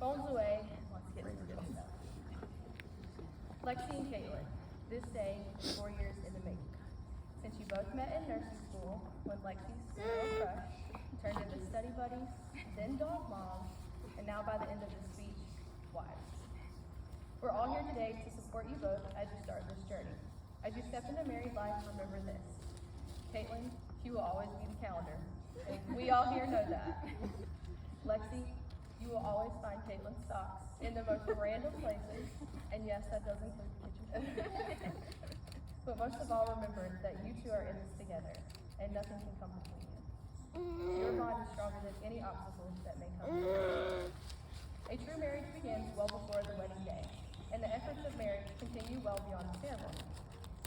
Phones away, let's get into good stuff. Lexi and Caitlin, this day is 4 years in the making. Since you both met in nursing school, when Lexi's girl crush turned into study buddies, then dog moms, and now by the end of the speech, wives. We're all here today to support you both as you start this journey. As you step into married life, remember this. Caitlin, you will always be the calendar. And we all here know that. Lexi, you will always find Caitlin's socks in the most random places. And yes, that does include the kitchen. But most of all, remember that you two are in this together, and nothing can come between you. Your bond is stronger than any obstacles that may come. A true marriage begins well before the wedding day, and the efforts of marriage continue well beyond the ceremony.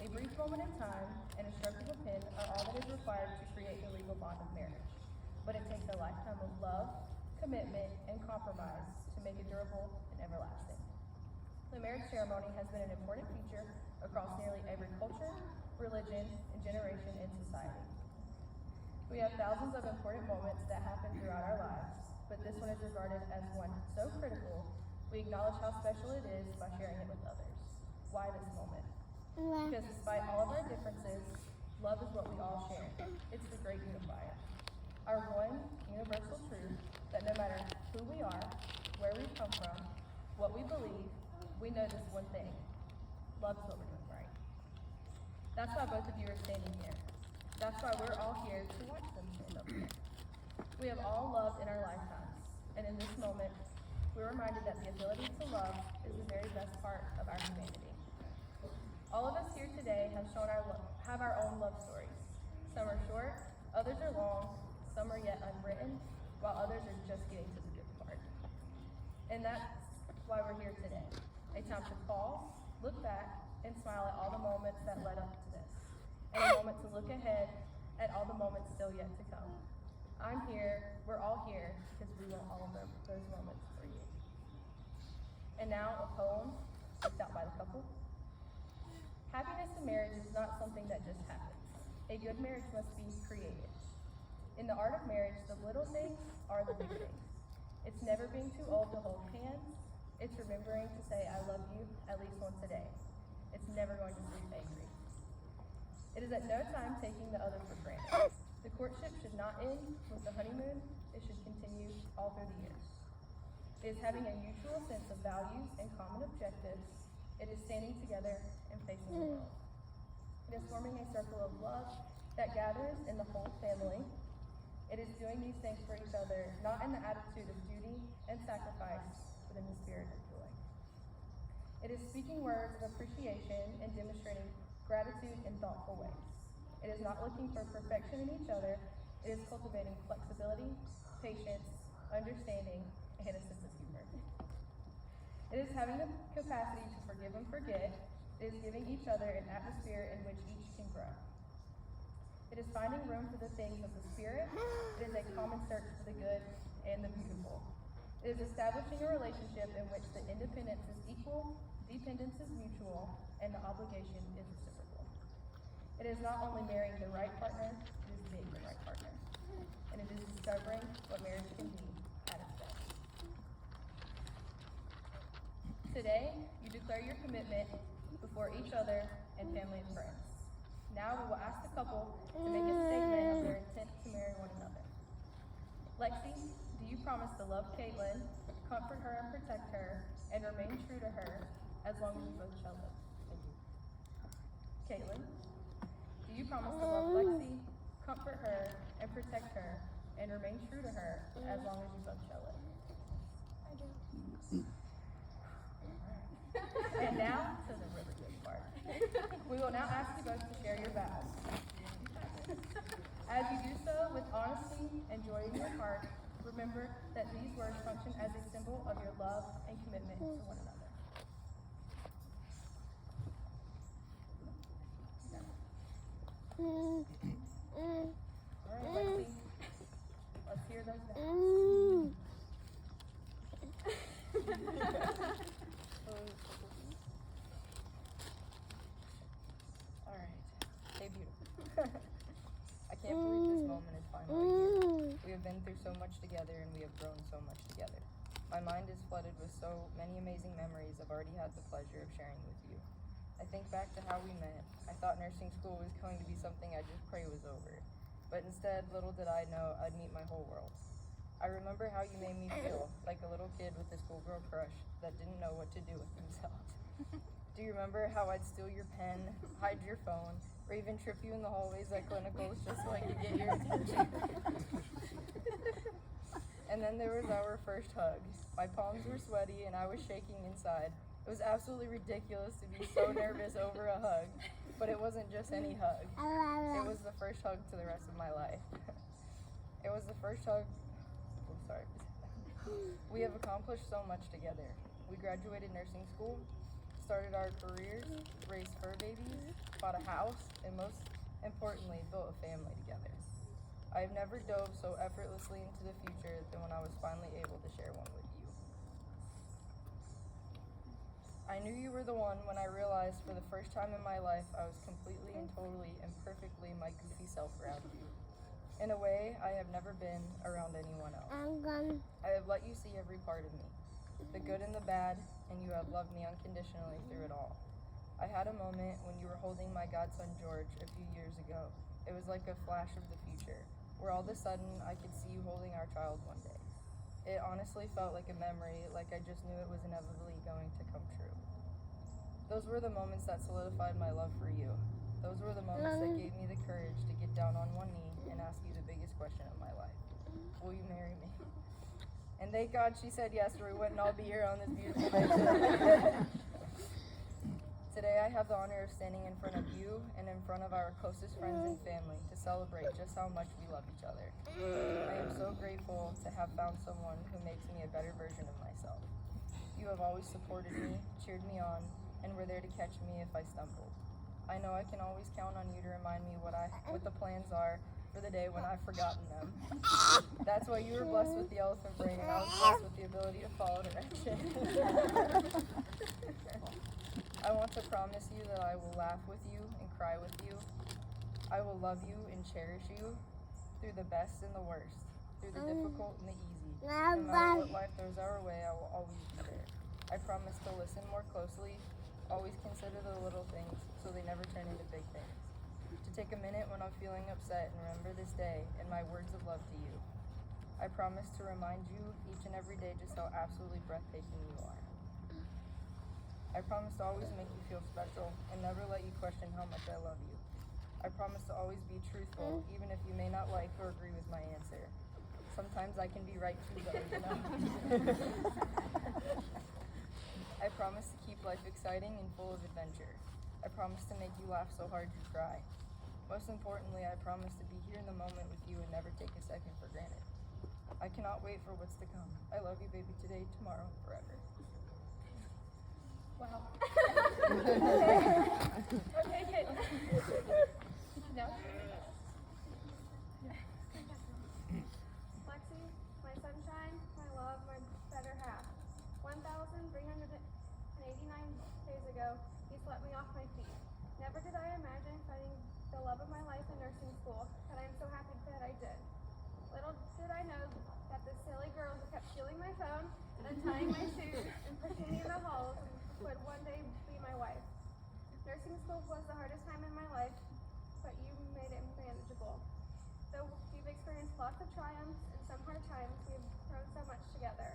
A brief moment in time and a stroke of a pen are all that is required to create the legal bond of marriage. But it takes a lifetime of love, commitment, and compromise to make it durable and everlasting. The marriage ceremony has been an important feature across nearly every culture, religion, and generation in society. We have thousands of important moments that happen throughout our lives, but this one is regarded as one so critical, we acknowledge how special it is by sharing it with others. Why this moment? Because despite all of our differences, love is what we all share. It's the great unifier. Our one universal truth that no matter who we are, where we come from, what we believe, we know this one thing. Love is what we're doing right. That's why both of you are standing here. That's why we're all here to watch them stand up here. We have all loved in our lifetimes, and in this moment, we're reminded that the ability to love is the very best part of our humanity. All of us here today have our own love stories. Some are short, others are long, some are yet unwritten, while others are just getting to the good part. And that's why we're here today. A time to pause, look back, and smile at all the moments that led up to this. And a moment to look ahead at all the moments still yet to come. I'm here, we're all here, because we want all of those moments for you. And now a poem picked out by the couple. Happiness in marriage is not something that just happens. A good marriage must be created. In the art of marriage, the little things are the big things. It's never being too old to hold hands. It's remembering to say, I love you at least once a day. It's never going to sleep angry. It is at no time taking the other for granted. The courtship should not end with the honeymoon. It should continue all through the years. It is having a mutual sense of values and common objectives. It is standing together and facing the world. It is forming a circle of love that gathers in the whole family. It is doing these things for each other, not in the attitude of duty and sacrifice, but in the spirit of joy. It is speaking words of appreciation and demonstrating gratitude in thoughtful ways. It is not looking for perfection in each other. It is cultivating flexibility, patience, understanding, and a sense of humor. It is having the capacity to forgive and forget. It is giving each other an atmosphere in which each can grow. It is finding room for the things of the spirit. It is a common search for the good and the beautiful. It is establishing a relationship in which the independence is equal, dependence is mutual, and the obligation is reciprocal. It is not only marrying the right partner, it is being the right partner. And it is discovering what marriage can be at its best. Today, you declare your commitment before each other and family and friends. Now we will ask the couple to make a statement of their intent to marry one another. Lexi, do you promise to love Caitlin, comfort her and protect her, and remain true to her as long as you both shall live? Thank you. Caitlin, do you promise to love Lexi, comfort her, and protect her, and remain true to her as long as you both shall live? I do. And now to the really good part. We will now ask you both to share your vows. As you do so with honesty and joy in your heart, remember that these words function as a symbol of your love and commitment to one another. All right, Lexi, let's hear those vows. All right. Hey, beautiful. I can't believe this moment is finally here. We have been through so much together and we have grown so much together. My mind is flooded with so many amazing memories I've already had the pleasure of sharing with you. I think back to how we met. I thought nursing school was going to be something I just pray was over. But instead, little did I know I'd meet my whole world. I remember how you made me feel, like a little kid with a schoolgirl crush that didn't know what to do with themselves. Do you remember how I'd steal your pen, hide your phone, or even trip you in the hallways at clinicals just so I could get your attention? And then there was our first hug. My palms were sweaty and I was shaking inside. It was absolutely ridiculous to be so nervous over a hug, but it wasn't just any hug. It was the first hug to the rest of my life. It was the first hug. Oh, sorry. We have accomplished so much together. We graduated nursing school, started our careers, raised fur babies, bought a house, and most importantly, built a family together. I have never dove so effortlessly into the future than when I was finally able to share one with you. I knew you were the one when I realized for the first time in my life I was completely and totally and perfectly my goofy self around you. In a way I have never been around anyone else. I have let you see every part of me, the good and the bad, and you have loved me unconditionally through it all. I had a moment when you were holding my godson George a few years ago. It was like a flash of the future, where all of a sudden I could see you holding our child one day. It honestly felt like a memory, like I just knew it was inevitably going to come true. Those were the moments that solidified my love for you. Those were the moments that gave me the courage to get down on one knee and ask you the biggest question of my life. Will you marry me? And thank God she said yes, or we wouldn't all be here on this beautiful day today. Today I have the honor of standing in front of you and in front of our closest friends and family to celebrate just how much we love each other. I am so grateful to have found someone who makes me a better version of myself. You have always supported me, cheered me on, and were there to catch me if I stumbled. I know I can always count on you to remind me what the plans are for the day when I've forgotten them. That's why you were blessed with the elephant brain and I was blessed with the ability to follow direction. I want to promise you that I will laugh with you and cry with you. I will love you and cherish you through the best and the worst, through the difficult and the easy. No matter what life throws our way, I will always be there. I promise to listen more closely, always consider the little things so they never turn into big things. To take a minute when I'm feeling upset and remember this day and my words of love to you. I promise to remind you each and every day just how absolutely breathtaking you are. I promise to always make you feel special and never let you question how much I love you. I promise to always be truthful, even if you may not like or agree with my answer. Sometimes I can be right too, though, you know. I promise to keep life exciting and full of adventure. I promise to make you laugh so hard you cry. Most importantly, I promise to be here in the moment with you and never take a second for granted. I cannot wait for what's to come. I love you, baby, today, tomorrow, forever. Wow. Okay, good. No. Lexi, my sunshine, my love, my better half. 1,389 days ago, he swept me off my feet. Never did I imagine finding the love of my life in nursing school, and I'm so happy that I did. Little did I know that the silly girls who kept stealing my phone and untying my shoes and pushing me in the halls would one day be my wife. Nursing school was the hardest time in my life, but you made it manageable. Though we've experienced lots of triumphs and some hard times, we've grown so much together.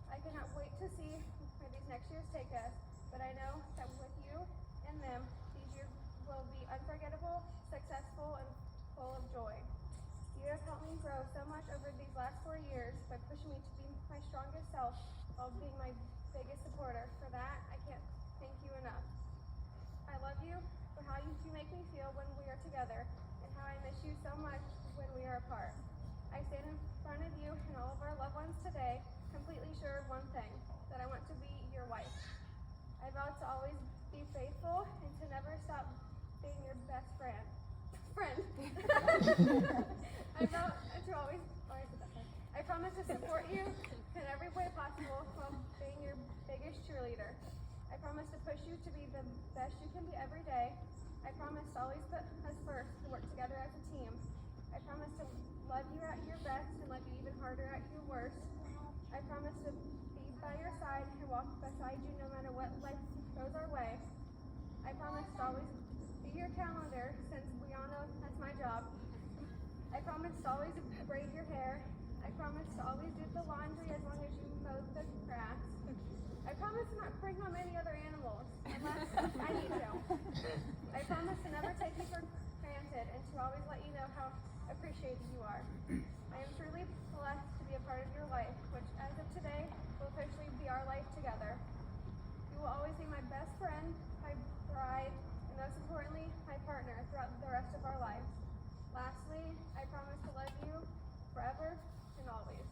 I cannot wait to see where these next years take us, but I know that with you and them, these years will be unforgettable, successful, and full of joy. You have helped me grow so much over these last 4 years by pushing me to be my strongest self while being my biggest supporter. For that, I can't thank you enough. I love you for how you make me feel when we are together and how I miss you so much when we are apart. I stand in front of you and all of our loved ones today, completely sure of one thing, that I want to be your wife. I vow to always be faithful and to never stop being your best friend. I vow to always, I promise to support you in every way possible while being your biggest cheerleader. I promise to push you to be the best you can be every day. I promise to always put us first, to work together as a team. I promise to love you at your best and love you even harder at your worst. I promise to beside you no matter what life throws our way. I promise to always be your calendar, since we all know that's my job. I promise to always braid your hair. I promise to always do the laundry as long as you mow the grass. I promise to not bring home any other animals unless I need to. I promise to never take you for granted and to always let you know how appreciated you are. I am truly blessed to be a part of your life, which as of today will officially be our life together. You will always be my best friend, my bride, and most importantly, my partner throughout the rest of our lives. Lastly, I promise to love you forever and always.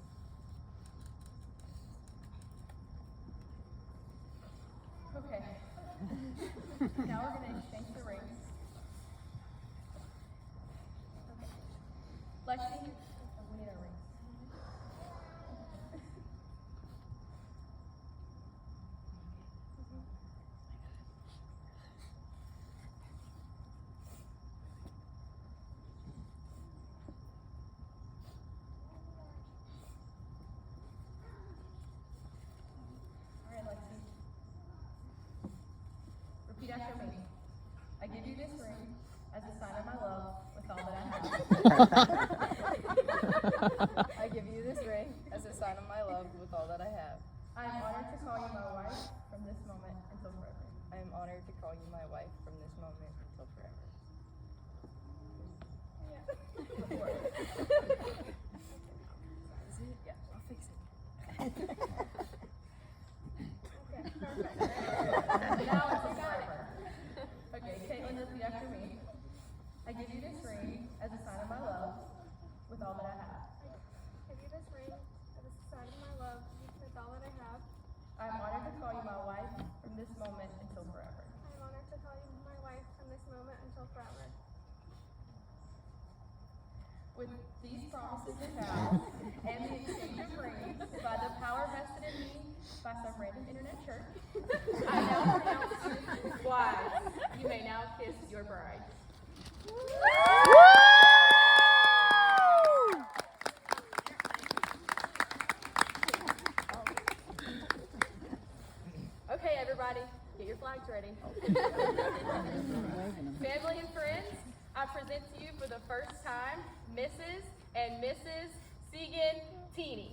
Okay. Now we're going to exchange the rings. Okay. Lexi, we need our rings. All right, Lexi. Repeat after me. I give you this ring as a sign of my love with all that I have. I give you this ring as a sign of my love with all that I have. I am honored to call you my wife from this moment until forever. I am honored to call you my wife from this moment until forever. Is it? Yeah, I'll fix it. Okay, perfect. Now it's forever. Okay, Caitlin, repeat after me. I give you this ring as a sign of my love with all that I have. I give you this ring as a sign of my love with all that I have. I am honored to call you my wife from this moment until forever. I am honored to call you my wife from this moment until forever. With these promises and vows and the exchange of rings by the power vested in me by some random internet church, I now pronounce you wives. You may now kiss your bride. Okay, everybody, get your flags ready. Family and friends, I present to you for the first time Mrs. and Mrs. Segin Teaney.